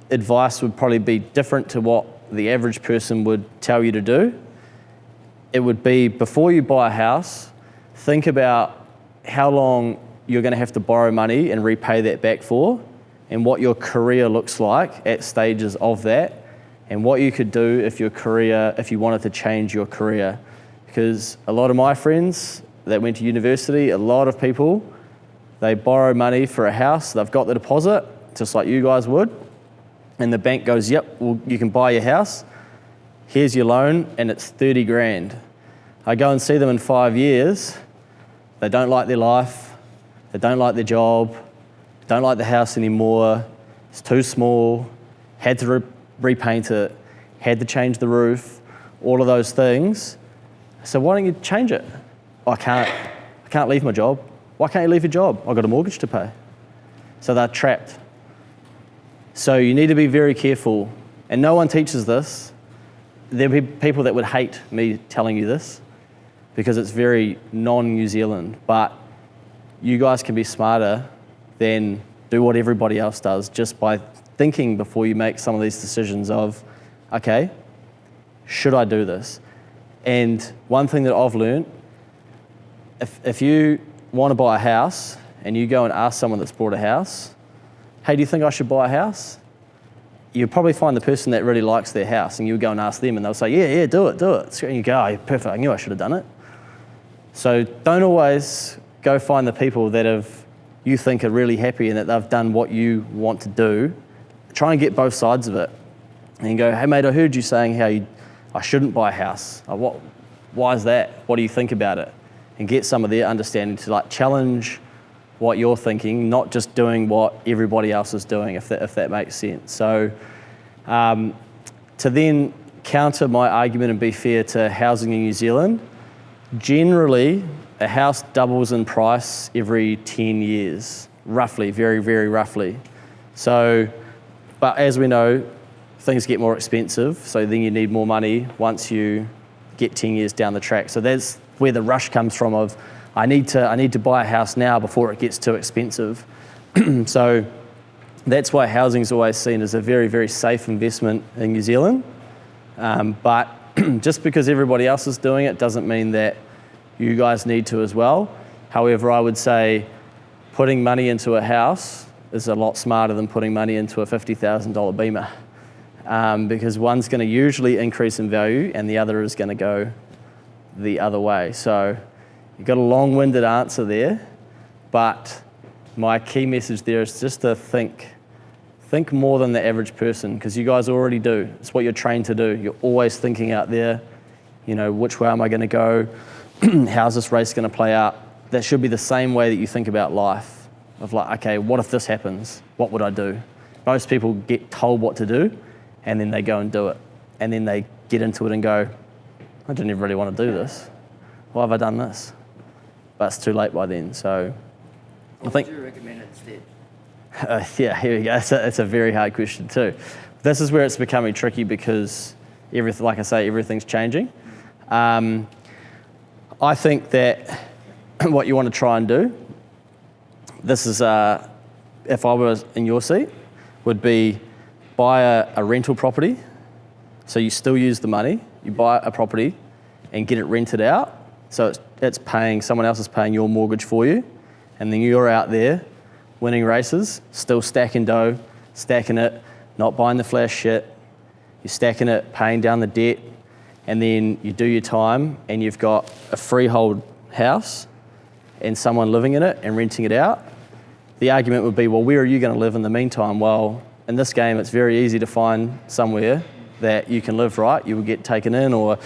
advice would probably be different to what the average person would tell you to do. It would be, before you buy a house, think about how long you're going to have to borrow money and repay that back for, and what your career looks like at stages of that, and what you could do if you wanted to change your career. Because a lot of my friends that went to university, a lot of people, they borrow money for a house, they've got the deposit, just like you guys would, and the bank goes, yep, well, you can buy your house, here's your loan, and it's 30 grand. I go and see them in 5 years, they don't like their life, they don't like their job, don't like the house anymore, it's too small, had to repaint it, had to change the roof, all of those things. So why don't you change it? I can't leave my job. Why can't you leave your job? I've got a mortgage to pay. So they're trapped. So you need to be very careful, and no one teaches this. There'll be people that would hate me telling you this because it's very non-New Zealand, but you guys can be smarter than do what everybody else does just by thinking before you make some of these decisions of, okay, should I do this? And one thing that I've learned, if you want to buy a house and you go and ask someone that's bought a house, hey, do you think I should buy a house? You'll probably find the person that really likes their house, and you go and ask them and they'll say, yeah, do it. And you go, oh, perfect, I knew I should have done it. So don't always go find the people that you think are really happy and that they've done what you want to do. Try and get both sides of it. And you go, hey mate, I heard you saying how I shouldn't buy a house. Why is that? What do you think about it? And get some of their understanding to challenge what you're thinking, not just doing what everybody else is doing, if that makes sense. So to then counter my argument and be fair to housing in New Zealand, generally a house doubles in price every 10 years, roughly, very, very roughly. So, but as we know, things get more expensive, so then you need more money once you get 10 years down the track. So that's where the rush comes from of, I need to buy a house now before it gets too expensive. So that's why housing is always seen as a very, very safe investment in New Zealand. But just because everybody else is doing it doesn't mean that you guys need to as well. However, I would say putting money into a house is a lot smarter than putting money into a $50,000 Beamer. Because one's going to usually increase in value and the other is going to go the other way. So you've got a long-winded answer there, but my key message there is just to think more than the average person, because you guys already do. It's what you're trained to do. You're always thinking out there, which way am I going to go? How's this race going to play out? That should be the same way that you think about life, of okay, what if this happens? What would I do? Most people get told what to do, and then they go and do it. And then they get into it and go, I didn't even really want to do this. Why have I done this? But it's too late by then. So I think. What would you recommend instead? Yeah, here we go. It's a very hard question too. This is where it's becoming tricky because, like I say, everything's changing. I think that what you want to try and do, this is, if I was in your seat, would be buy a rental property. So you still use the money, you buy a property and get it rented out. So it's paying, someone else is paying your mortgage for you. And then you're out there winning races, still stacking dough, stacking it, not buying the flash shit. You're stacking it, paying down the debt, and then you do your time and you've got a freehold house and someone living in it and renting it out. The argument would be, well, where are you going to live in the meantime? Well, in this game, it's very easy to find somewhere that you can live, right? You will get taken in or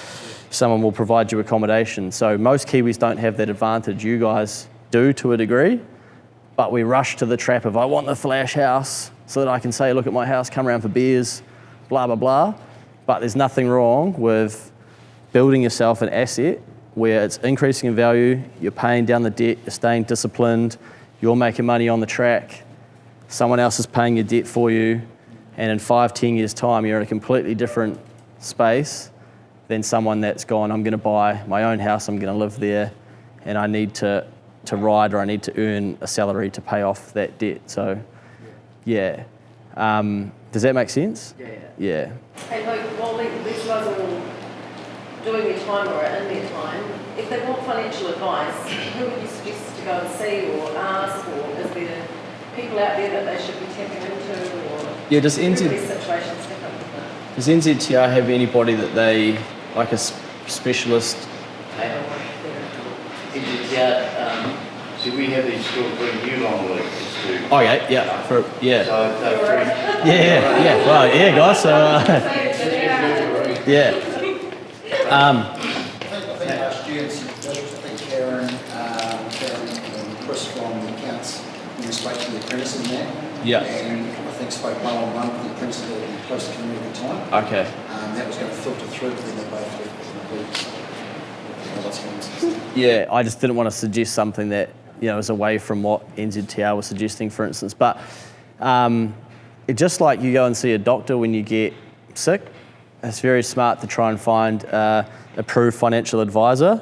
someone will provide you accommodation. So most Kiwis don't have that advantage. You guys do to a degree, but we rush to the trap of, I want the flash house so that I can say, look at my house, come around for beers, blah, blah, blah. But there's nothing wrong with building yourself an asset where it's increasing in value, you're paying down the debt, you're staying disciplined, you're making money on the track, someone else is paying your debt for you, and in 5-10 years' time, you're in a completely different space than someone that's gone, I'm going to buy my own house, I'm going to live there, and I need to ride or I need to earn a salary to pay off that debt. So, yeah. Does that make sense? Yeah. Hey, Luke, while these guys are all doing their time or are in their time, if they want financial advice, who would you suggest to go and see or ask, or is there people out there that they should be tapping into, or Yeah, does these situations different? Does NZTR have anybody that they, like a specialist? So we have these schools bring you along with us to. Oh yeah. So they're free. Yeah. Well, yeah, guys. So, yeah. I think our students, I think Karen and Chris from accounts went straight to the apprentice in there. Yeah. And I think spoke one-on-one with the apprentice that were close to coming at the time. Okay. That was going to filter through, but then they both left with the boots. Yeah, I just didn't want to suggest something that, is away from what NZTR was suggesting, for instance. But it's just like you go and see a doctor when you get sick. It's very smart to try and find an approved financial advisor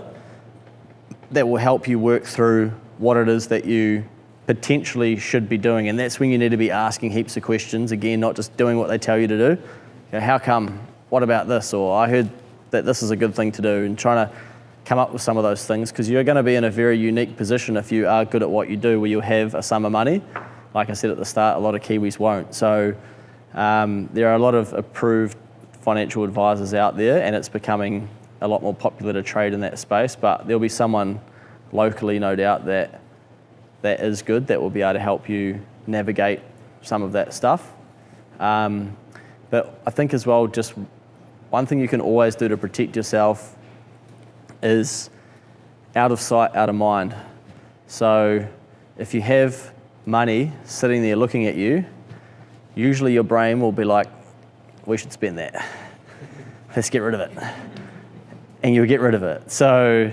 that will help you work through what it is that you potentially should be doing. And that's when you need to be asking heaps of questions. Again, not just doing what they tell you to do. How come? What about this? Or I heard that this is a good thing to do, and trying to come up with some of those things, because you're going to be in a very unique position if you are good at what you do, where you'll have a sum of money. Like I said at the start, a lot of Kiwis won't. So there are a lot of approved financial advisors out there, and it's becoming a lot more popular to trade in that space. But there'll be someone locally, no doubt, that is good, that will be able to help you navigate some of that stuff. But I think as well, just one thing you can always do to protect yourself is out of sight, out of mind. So if you have money sitting there looking at you, usually your brain will be like, we should spend that. Let's get rid of it. And you'll get rid of it. So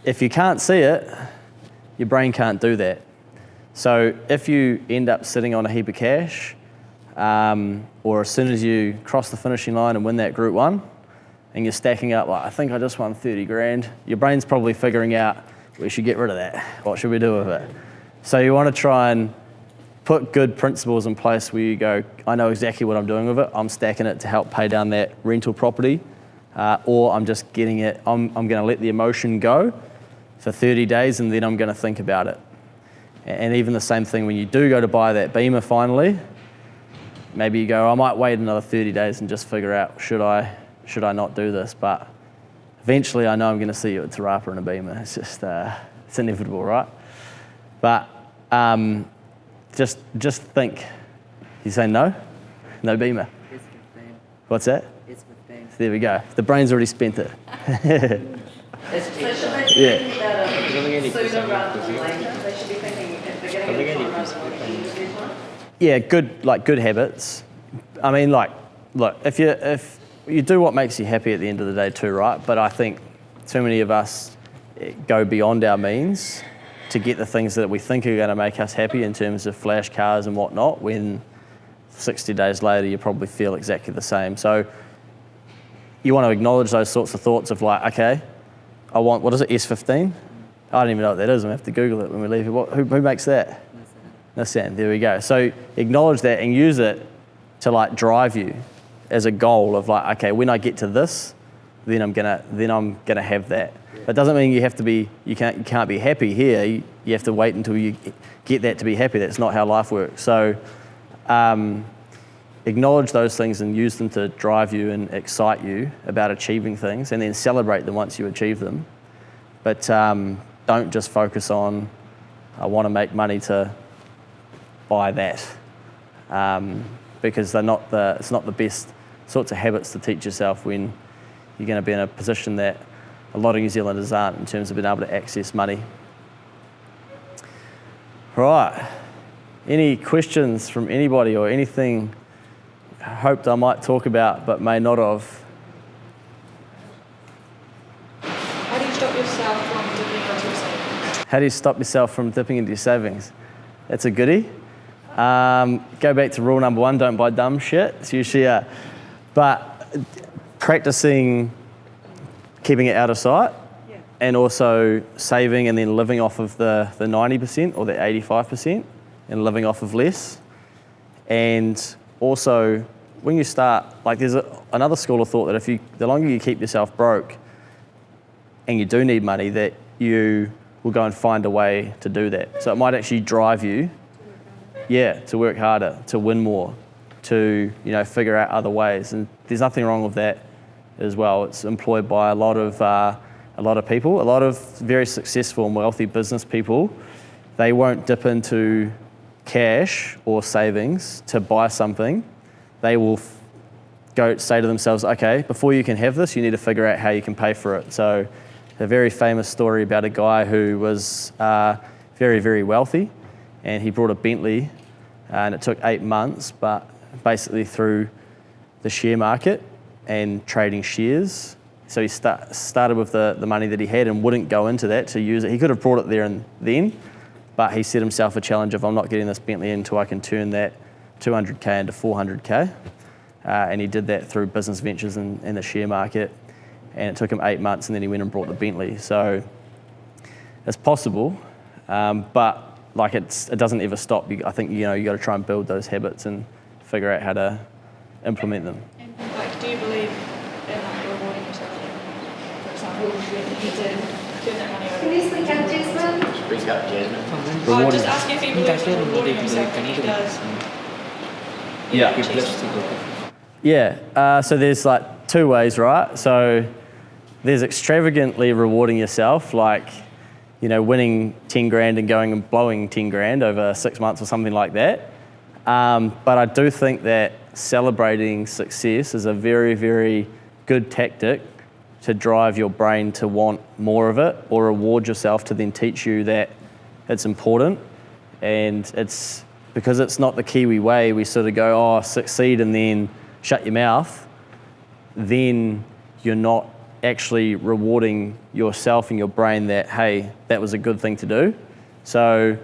if you can't see it, your brain can't do that. So if you end up sitting on a heap of cash, or as soon as you cross the finishing line and win that Group 1, and you're stacking up, like, I think I just won 30 grand, your brain's probably figuring out, we should get rid of that. What should we do with it? So you want to try and put good principles in place where you go, I know exactly what I'm doing with it. I'm stacking it to help pay down that rental property, or I'm just getting it, I'm going to let the emotion go for 30 days and then I'm going to think about it. And even the same thing when you do go to buy that Beamer finally, maybe you go, I might wait another 30 days and just figure out, should I not do this? But eventually I know I'm going to see you at Te Rapa in a Beamer. It's just, it's inevitable, right? But just think. You say no? No Beamer? It's with Beam. What's that? It's with Beam. There we go. The brain's already spent it. So should they be thinking about it sooner rather than later? They should be thinking at the beginning of the time rather than at the end of their time? Yeah, good habits. I mean, look, if you do what makes you happy at the end of the day too, right? But I think too many of us go beyond our means to get the things that we think are going to make us happy in terms of flash cars and whatnot, when 60 days later you probably feel exactly the same. So you want to acknowledge those sorts of thoughts of like, okay, I want, what is it, S15? I don't even know what that is. I'm going to have to Google it when we leave here. Who makes that? Nissan. There we go. So acknowledge that and use it to like drive you as a goal of like, okay, when I get to this, then I'm gonna have that. That doesn't mean you have to be, you can't be happy here. You have to wait until you get that to be happy. That's not how life works. So acknowledge those things and use them to drive you and excite you about achieving things, and then celebrate them once you achieve them. But don't just focus on, I want to make money to buy that, because it's not the best sorts of habits to teach yourself when you're going to be in a position that a lot of New Zealanders aren't in terms of being able to access money. Right, any questions from anybody or anything I hoped I might talk about but may not have? How do you stop yourself from dipping into your savings? How do you stop yourself from dipping into your savings? That's a goodie. Go back to rule number 1, don't buy dumb shit. It's usually, but practicing keeping it out of sight, and also saving and then living off of the 90% or the 85% and living off of less. And also, when you start, like there's another school of thought that the longer you keep yourself broke and you do need money, that you will go and find a way to do that. So it might actually drive you, to work harder, to win more, to figure out other ways. And there's nothing wrong with that as well. It's employed by a lot of people, a lot of very successful and wealthy business people. They won't dip into cash or savings to buy something. They will go say to themselves, okay, before you can have this, you need to figure out how you can pay for it. So a very famous story about a guy who was very, very wealthy, and he brought a Bentley, and it took 8 months, but basically through the share market and trading shares. So he started with the money that he had and wouldn't go into that to use it. He could have brought it there and then, but he set himself a challenge of, I'm not getting this Bentley until I can turn that 200k into 400k. And he did that through business ventures in the share market. And it took him 8 months, and then he went and brought the Bentley. So it's possible, but like it doesn't ever stop. I think you got to try and build those habits and figure out how to implement them. And like, do you believe in like rewarding yourself? For example, he did turn that money over. Can you speak up, Jasmine? Speak up, Jasmine. I'm just asking if he believes in rewarding himself when he does. Yeah. So there's like 2 ways, right? So there's extravagantly rewarding yourself, like winning 10 grand and going and blowing 10 grand over 6 months or something like that. But I do think that celebrating success is a very, very good tactic to drive your brain to want more of it, or reward yourself to then teach you that it's important. And it's because it's not the Kiwi way. We sort of go, oh, succeed and then shut your mouth. Then you're not actually rewarding yourself and your brain that, hey, that was a good thing to do. So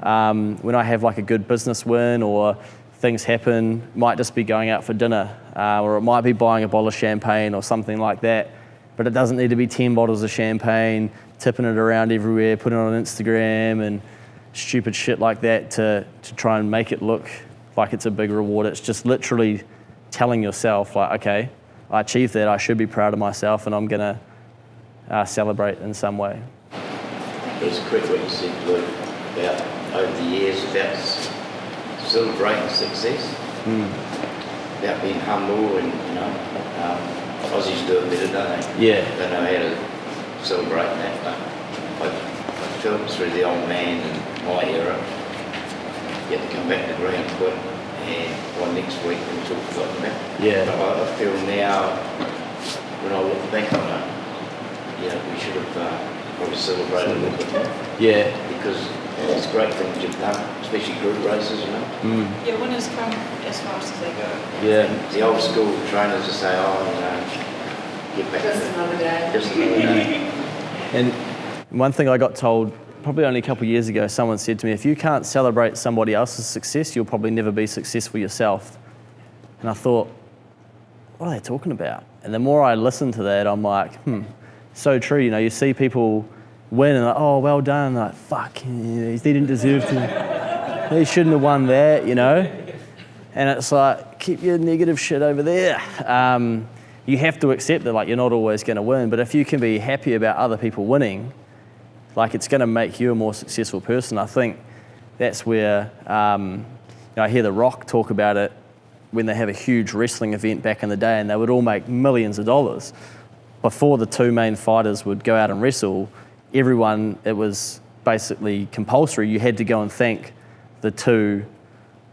when I have like a good business win or things happen, might just be going out for dinner, or it might be buying a bottle of champagne or something like that. But it doesn't need to be 10 bottles of champagne, tipping it around everywhere, putting it on Instagram and stupid shit like that to try and make it look like it's a big reward. It's just literally telling yourself, like, okay, I achieved that, I should be proud of myself, and I'm going to celebrate in some way. It was quick what you said, Luke, about over the years, about celebrating success, about being humble and, Aussies do it better, don't they? Yeah. They know how to celebrate that, but I felt through the old man and my era, you have to come back to ground quick, and by next week it's all forgotten about. Yeah. But I feel now, when I look back on it, we should have probably celebrated a little bit more. Yeah. Because it's great things you've done, especially group races, Yeah, winners come as fast as they go. Yeah. And the old school trainers will say, get back Just to another day. just another day. And one thing I got told probably only a couple of years ago, someone said to me, if you can't celebrate somebody else's success, you'll probably never be successful yourself. And I thought, what are they talking about? And the more I listened to that, I'm like, so true. You see people win and like, oh, well done. Like, fuck, he didn't deserve to. He shouldn't have won that, And it's like, keep your negative shit over there. You have to accept that, like, you're not always going to win. But if you can be happy about other people winning, like, it's going to make you a more successful person. I think that's where I hear The Rock talk about it when they have a huge wrestling event back in the day, and they would all make millions of dollars. Before the 2 main fighters would go out and wrestle, everyone, it was basically compulsory. You had to go and thank the 2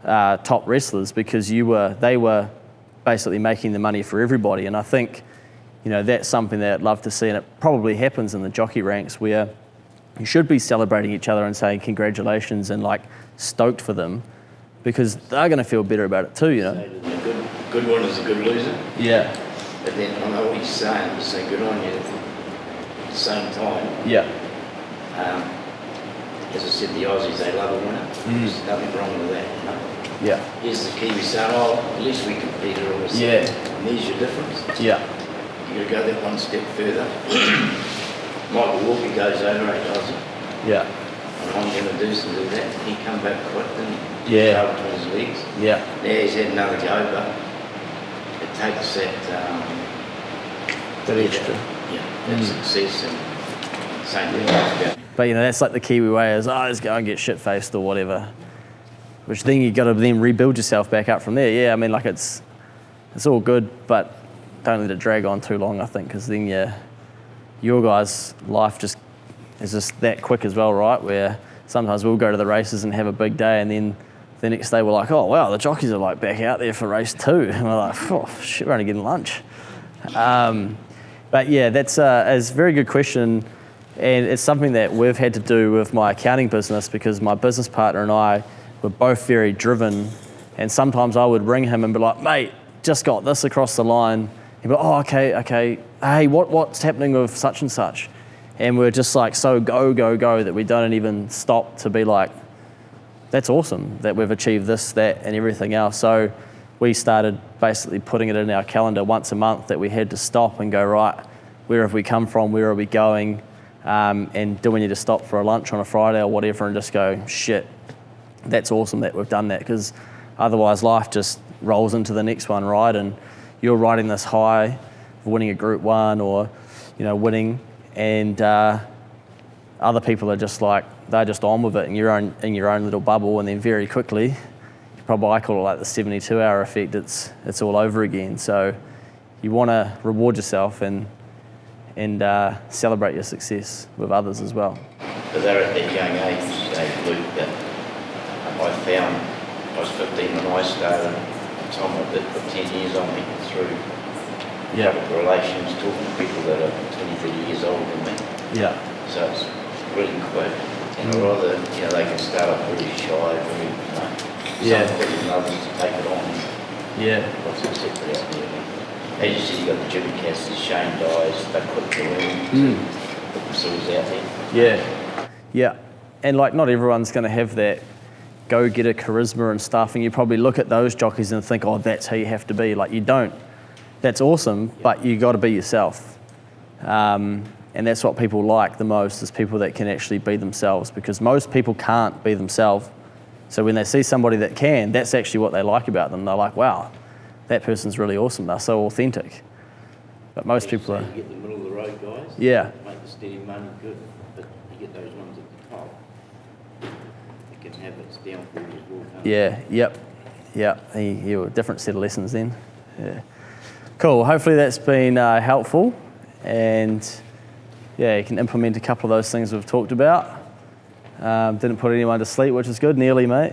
top wrestlers because they were basically making the money for everybody. And I think, that's something that I'd love to see, and it probably happens in the jockey ranks where you should be celebrating each other and saying congratulations and like stoked for them, because they're going to feel better about it too, A good one is a good loser. Yeah. But then I know what you're saying, you're saying good on you. At the same time, Yeah. as I said, the Aussies, they love a winner. There's nothing wrong with that, Yeah. Here's the Kiwi saying, at least we competed all the same. Yeah. And there's your difference. Yeah. You've got to go that one step further. Michael Walker goes over, does it? Yeah. And I'm going to do that. He come back quick and Yeah. go between his legs. Yeah. Now he's had another go, but it takes that extra. Yeah, that success and same thing about. But that's like the Kiwi way is, let's go and get shit-faced or whatever. Which then you got to then rebuild yourself back up from there. Yeah, I mean, like it's all good, but don't let it drag on too long, I think, because then your guys' life is just that quick as well, right? Where sometimes we'll go to the races and have a big day, and then the next day we're like, oh wow, the jockeys are like back out there for race 2, and we're like, oh shit, we're only getting lunch. But yeah, that's a very good question. And it's something that we've had to do with my accounting business because my business partner and I were both very driven. And sometimes I would ring him and be like, mate, just got this across the line. He'd be like, oh, okay. Hey, what's happening with such and such? And we're just like so go that we don't even stop to be like, that's awesome that we've achieved this, that, and everything else. So we started basically putting it in our calendar once a month that we had to stop and go, right, where have we come from? Where are we going? And do we need to stop for a lunch on a Friday or whatever and just go, shit, that's awesome that we've done that, because otherwise life just rolls into the next one, right? And you're riding this high of winning a Group 1 or, winning, and other people are just like, they're just on with it in your own little bubble, and then very quickly, I call it like the 72-hour effect, it's all over again. So you want to reward yourself and celebrate your success with others as well. But they're at that young age, Luke, that I found I was 15 when I started. Tom that put 10 years on me through public relations, talking to people that are 20, 30 years older than me. Yeah. So it's really quick. And rather, they can start off really shy, some quicker than others to take it on. Yeah. Lots of separate out there. As you said, you've got the Jimmy Casses, Shane Dyes, they're quick to learn, put themselves out there. Yeah. And not everyone's going to have that go-getter charisma and stuff, and you probably look at those jockeys and think, oh, that's how you have to be. You don't. That's awesome, but you got to be yourself. And that's what people like the most, is people that can actually be themselves, because most people can't be themselves. So when they see somebody that can, that's actually what they like about them. They're like, wow, that person's really awesome. They're so authentic. But most people are... You get the middle of the road guys, make the steady money good, but you get those ones at the top. You can have it down for you as well, can't you? Yeah. You a different set of lessons then. Yeah. Cool. Hopefully that's been helpful, and you can implement a couple of those things we've talked about. Didn't put anyone to sleep, which is good. Nearly, mate.